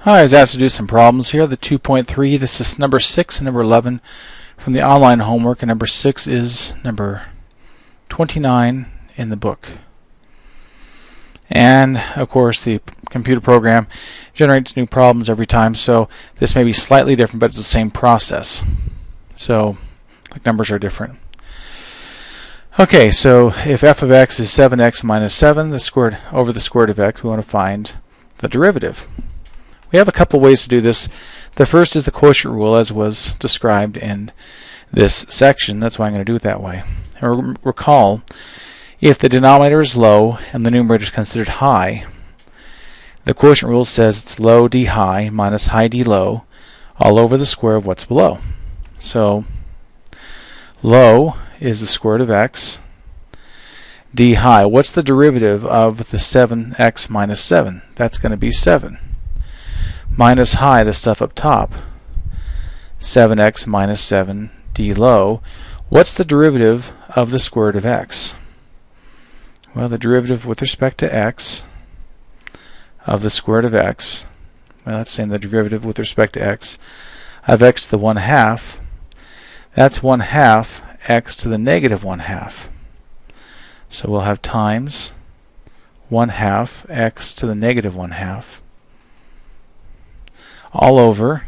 Hi, I was asked to do some problems here. The 2.3, this is number 6 and number 11 from the online homework, and number 6 is number 29 in the book. And of course the computer program generates new problems every time, so this may be slightly different, but it's the same process. So like numbers are different. Okay, so if f of x is 7x minus 7 over the square root of x, we want to find the derivative. We have a couple ways to do this. The first is the quotient rule, as was described in this section. That's why I'm going to do it that way. And recall, if the denominator is low and the numerator is considered high, the quotient rule says it's low d high minus high d low all over the square of what's below. So low is the square root of x. D high, what's the derivative of the 7x minus 7? That's going to be 7. Minus high, the stuff up top, 7x minus 7 d low. What's the derivative of the square root of x? Well, the derivative with respect to x of the square root of x, well, that's saying the derivative with respect to x of x to the 1/2, that's 1/2 x to the negative 1/2. So we'll have times 1/2 x to the negative 1/2 all over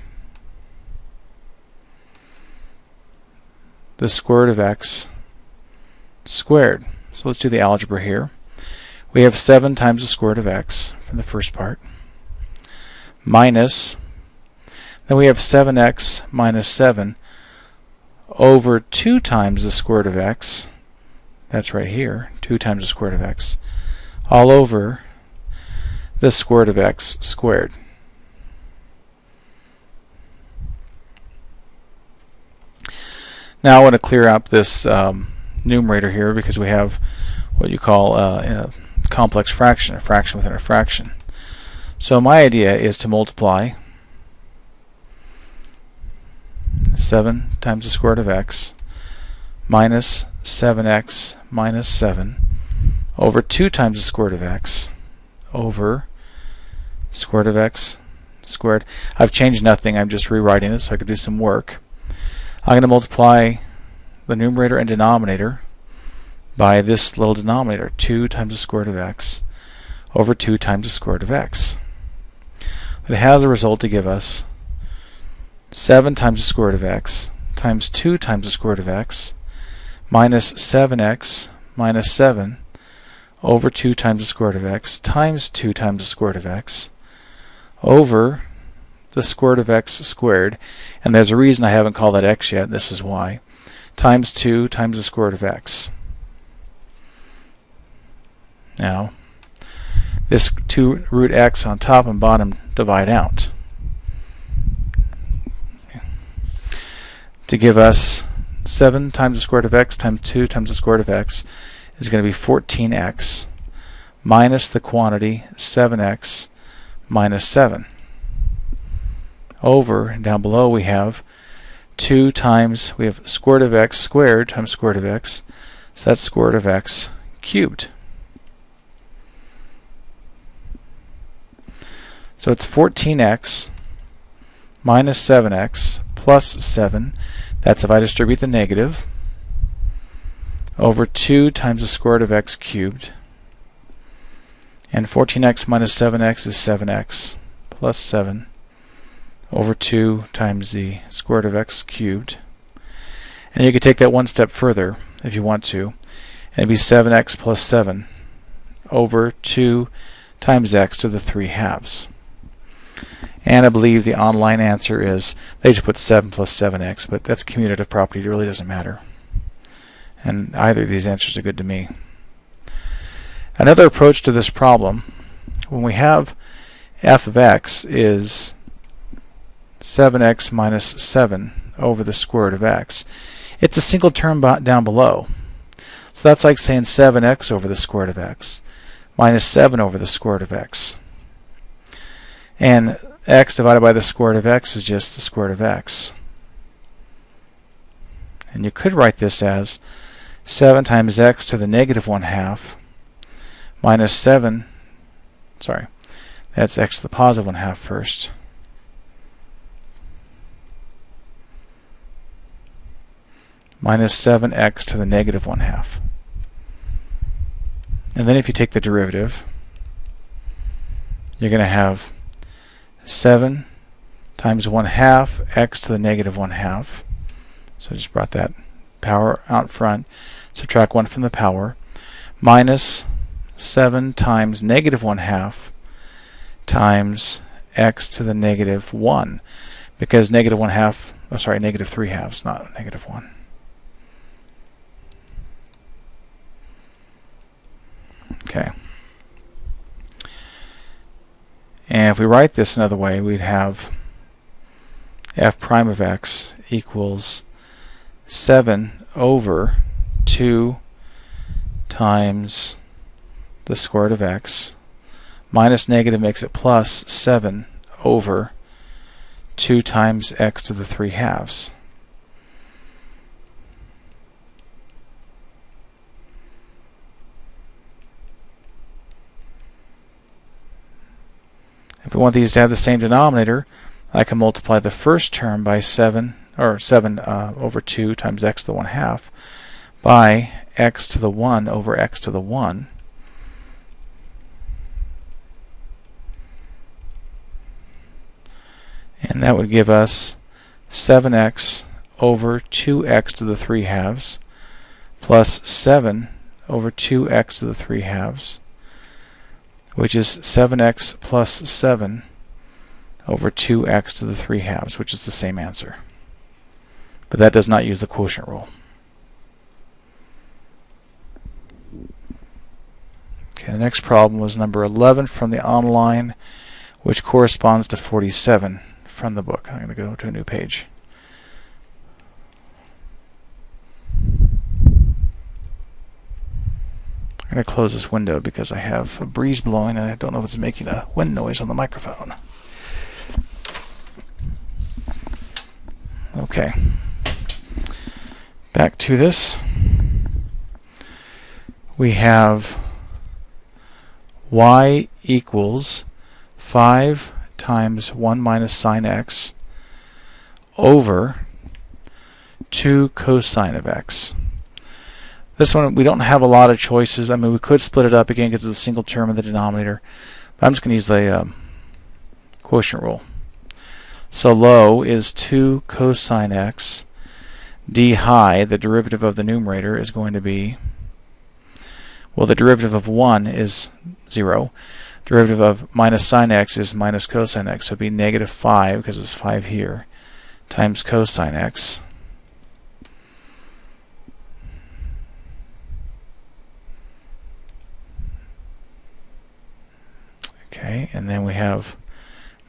the square root of x squared. So let's do the algebra here. We have 7 times the square root of x for the first part, minus, then we have 7x minus 7 over 2 times the square root of x, that's right here, 2 times the square root of x, all over the square root of x squared. Now I want to clear up this numerator here because we have what you call a complex fraction, a fraction within a fraction. So my idea is to multiply 7 times the square root of x minus 7x minus 7 over 2 times the square root of x over square root of x squared. I've changed nothing, I'm just rewriting it so I could do some work. I'm going to multiply the numerator and denominator by this little denominator, 2 times the square root of x over 2 times the square root of x. It has a result to give us 7 times the square root of x times 2 times the square root of x minus 7x minus 7 over 2 times the square root of x times 2 times the square root of x over the square root of x squared, and there's a reason I haven't called that x yet, this is why, times 2 times the square root of x. Now, this 2 root x on top and bottom divide out to give us 7 times the square root of x times 2 times the square root of x is going to be 14x minus the quantity 7x minus 7. Over, and down below we have 2 times, we have square root of x squared times square root of x, so that's square root of x cubed. So it's 14x minus 7x plus 7, that's if I distribute the negative, over 2 times the square root of x cubed, and 14x minus 7x is 7x plus 7 over 2 times the square root of x cubed. And you could take that one step further if you want to, and it'd be 7x plus 7 over 2 times x to the 3/2. And I believe the online answer is, they just put 7 plus 7x, but that's commutative property, it really doesn't matter. And either of these answers are good to me. Another approach to this problem, when we have f of x is 7x minus 7 over the square root of x. It's a single term down below. So that's like saying 7x over the square root of x minus 7 over the square root of x. And x divided by the square root of x is just the square root of x. And you could write this as 7 times x to the negative 1/2 minus 7, sorry, that's x to the positive 1/2 first, minus 7x to the negative 1/2. And then if you take the derivative, you're going to have 7 times 1/2 x to the negative 1/2. So I just brought that power out front. Subtract 1 from the power. Minus 7 times negative 1/2 times x to the negative 1. Because negative 1/2, oh sorry, negative 3/2, not negative 1. Okay. And if we write this another way, we'd have f prime of x equals 7 over 2 times the square root of x, minus negative makes it plus 7 over 2 times x to the 3/2. If we want these to have the same denominator, I can multiply the first term by 7 over 2 times x to the 1/2 by x to the 1 over x to the 1. And that would give us 7x over 2x to the 3/2 plus 7 over 2x to the 3/2, which is 7x plus 7 over 2x to the 3/2, which is the same answer. But that does not use the quotient rule. Okay, the next problem was number 11 from the online, which corresponds to 47 from the book. I'm going to go to a new page. I'm going to close this window because I have a breeze blowing and I don't know if it's making a wind noise on the microphone. Okay. Back to this. We have y equals 5 times 1 minus sine x over 2 cosine of x. This one, we don't have a lot of choices. I mean, we could split it up again because it's a single term in the denominator. But I'm just going to use the quotient rule. So low is 2 cosine x. D high, the derivative of the numerator, is going to be, well, the derivative of 1 is 0. Derivative of minus sine x is minus cosine x. So it would be negative 5, because it's 5 here, times cosine x. Okay, and then we have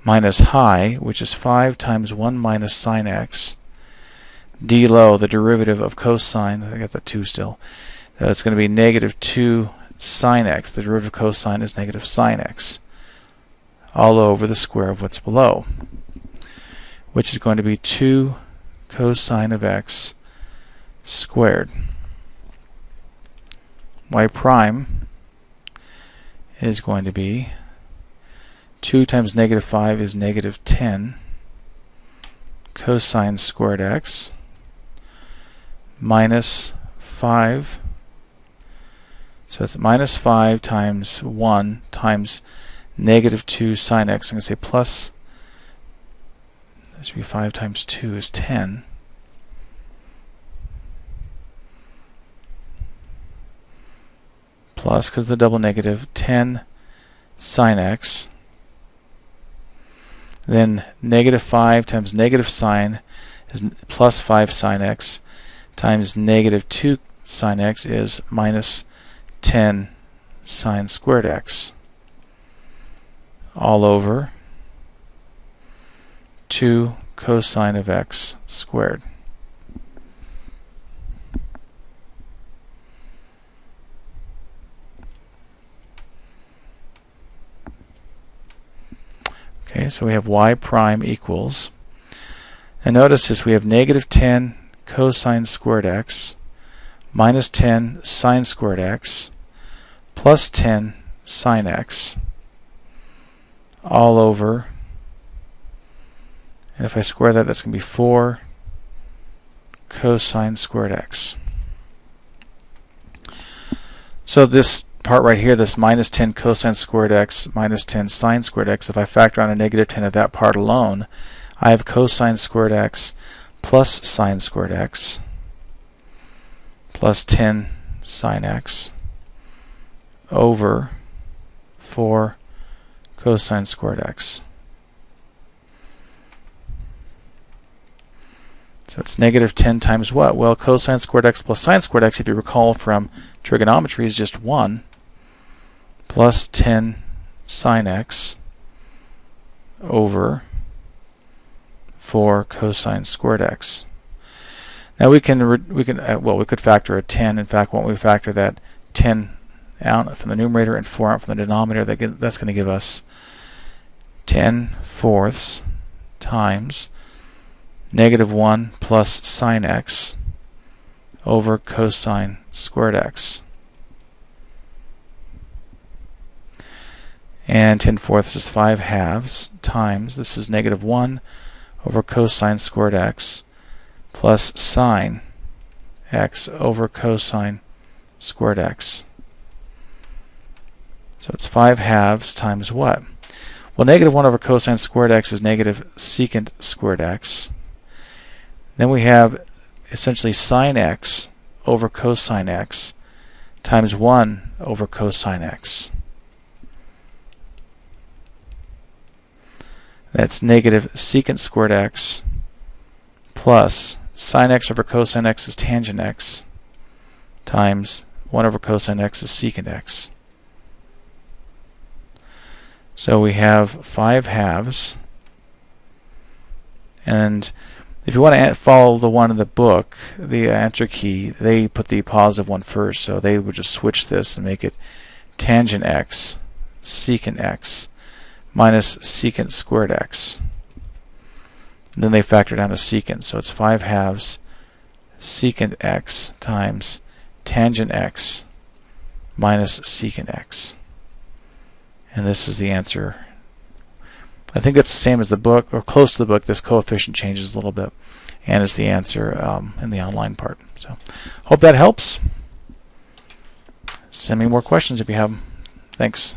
minus high, which is 5 times 1 minus sine x. D low, the derivative of cosine, I got the 2 still. It's going to be negative 2 sine x. The derivative of cosine is negative sine x. All over the square of what's below, which is going to be 2 cosine of x squared. Y prime is going to be 2 times negative 5 is negative 10 cosine squared x minus 5. So it's minus 5 times 1 times negative 2 sine x. I'm going to say plus, that should be 5 times 2 is 10. Plus, because the double negative, 10 sine x. Then negative 5 times negative sine is plus 5 sine x times negative 2 sine x is minus 10 sine squared x. All over 2 cosine of x squared. Okay, so we have y prime equals, and notice this, we have negative 10 cosine squared x minus 10 sine squared x plus 10 sine x all over, and if I square that, that's going to be 4 cosine squared x. So this part right here, this minus 10 cosine squared x minus 10 sine squared x, if I factor on a negative 10 of that part alone, I have cosine squared x plus sine squared x plus 10 sine x over 4 cosine squared x. So it's negative 10 times what? Well, cosine squared x plus sine squared x, if you recall from trigonometry, is just 1 plus 10 sine x over 4 cosine squared x. Now we could factor a 10. In fact, why don't we factor that 10 out from the numerator and 4 out from the denominator? That's going to give us 10 fourths times negative 1 plus sine x over cosine squared x. And 10 fourths is 5 halves times, this is negative 1 over cosine squared x plus sine x over cosine squared x. So it's 5 halves times what? Well, negative 1 over cosine squared x is negative secant squared x. Then we have essentially sine x over cosine x times 1 over cosine x. That's negative secant squared x plus sine x over cosine x is tangent x times 1 over cosine x is secant x. So we have 5 halves, and if you want to follow the one in the book, the answer key, they put the positive one first, so they would just switch this and make it tangent x secant x minus secant squared x. And then they factor down to secant, so it's 5 halves secant x times tangent x minus secant x. And this is the answer. I think it's the same as the book, or close to the book. This coefficient changes a little bit, and it's the answer in the online part. So, hope that helps. Send me more questions if you have them. Thanks.